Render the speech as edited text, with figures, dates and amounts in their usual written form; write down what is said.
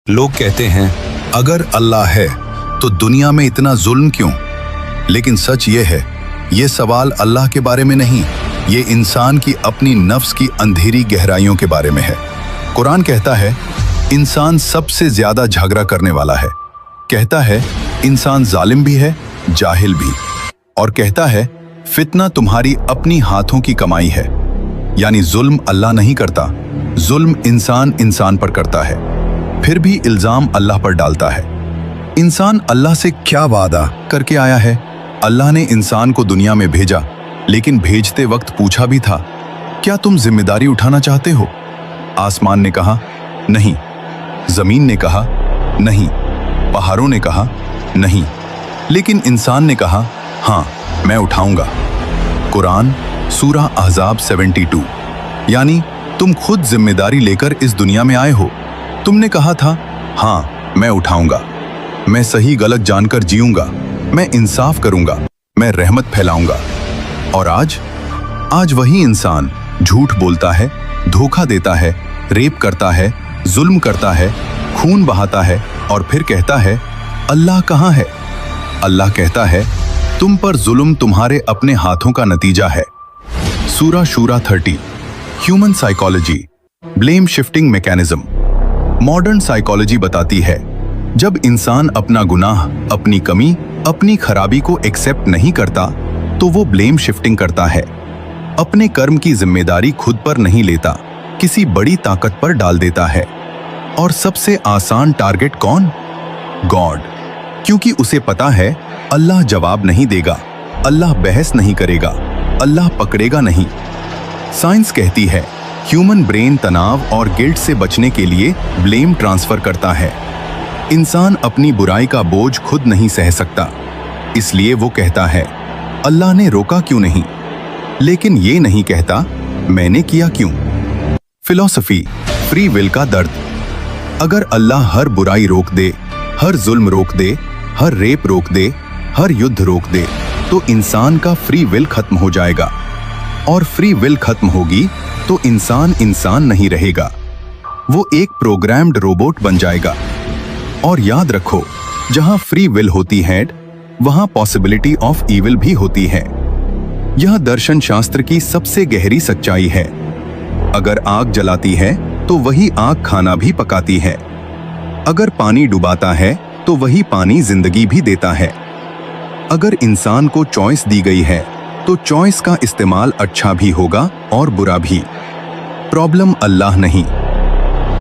लोग कहते हैं अगर अल्लाह है तो दुनिया में इतना जुल्म क्यों। लेकिन सच ये है, ये सवाल अल्लाह के बारे में नहीं, ये इंसान की अपनी नफ्स की अंधेरी गहराइयों के बारे में है। कुरान कहता है इंसान सबसे ज्यादा झगड़ा करने वाला है। कहता है इंसान जालिम भी है, जाहिल भी। और कहता है फितना तुम्हारी अपनी हाथों की कमाई है। यानी जुल्म अल्लाह नहीं करता, जुल्म इंसान इंसान पर करता है। फिर भी इल्जाम अल्लाह पर डालता है। इंसान अल्लाह से क्या वादा करके आया है। अल्लाह ने इंसान को दुनिया में भेजा, लेकिन भेजते वक्त पूछा भी था, क्या तुम जिम्मेदारी उठाना चाहते हो। आसमान ने कहा नहीं, जमीन ने कहा नहीं, पहाड़ों ने कहा नहीं, लेकिन इंसान ने कहा हाँ मैं उठाऊंगा। कुरान सूरा अहज़ाब 72। यानी तुम खुद जिम्मेदारी लेकर इस दुनिया में आए हो। तुमने कहा था हाँ मैं उठाऊंगा, मैं सही गलत जानकर जीऊंगा, मैं इंसाफ करूंगा, मैं रहमत फैलाऊंगा। और आज वही इंसान झूठ बोलता है, धोखा देता है, रेप करता है, जुल्म करता है, खून बहाता है और फिर कहता है अल्लाह कहाँ है। अल्लाह कहता है तुम पर जुल्म तुम्हारे अपने हाथों का नतीजा है। सूरा शूरा 30। Human psychology, blame shifting mechanism. Modern psychology बताती है जब इंसान अपना गुनाह, अपनी कमी, अपनी खराबी को एक्सेप्ट नहीं करता तो वो ब्लेम शिफ्टिंग करता है। अपने कर्म की जिम्मेदारी खुद पर नहीं लेता, किसी बड़ी ताकत पर डाल देता है। और सबसे आसान टारगेट कौन? गॉड। क्योंकि उसे पता है अल्लाह जवाब नहीं देगा, अल्लाह बहस नहीं करेगा, अल्लाह पकड़ेगा नहीं। साइंस कहती है ह्यूमन ब्रेन तनाव और गिल्ट से बचने के लिए ब्लेम ट्रांसफर करता है। इंसान अपनी बुराई का बोझ खुद नहीं सह सकता, इसलिए वो कहता है अल्लाह ने रोका क्यों नहीं, लेकिन ये नहीं कहता मैंने किया क्यों। फिलॉसफी, फ्री विल का दर्द। अगर अल्लाह हर बुराई रोक दे, हर जुल्म रोक दे, हर रेप रोक दे, हर युद्ध रोक दे, तो इंसान का फ्री विल खत्म हो जाएगा। और फ्री विल खत्म होगी तो इंसान इंसान नहीं रहेगा, वो एक प्रोग्राम्ड रोबोट बन जाएगा। और याद रखो, जहां फ्री विल होती है वहां पॉसिबिलिटी ऑफ इविल भी होती है। यह दर्शन शास्त्र की सबसे गहरी सच्चाई है। अगर आग जलाती है तो वही आग खाना भी पकाती है। अगर पानी डुबाता है तो वही पानी जिंदगी भी देता है। अगर इंसान को चॉइस दी गई है तो चॉइस का इस्तेमाल अच्छा भी होगा और बुरा भी। प्रॉब्लम अल्लाह नहीं,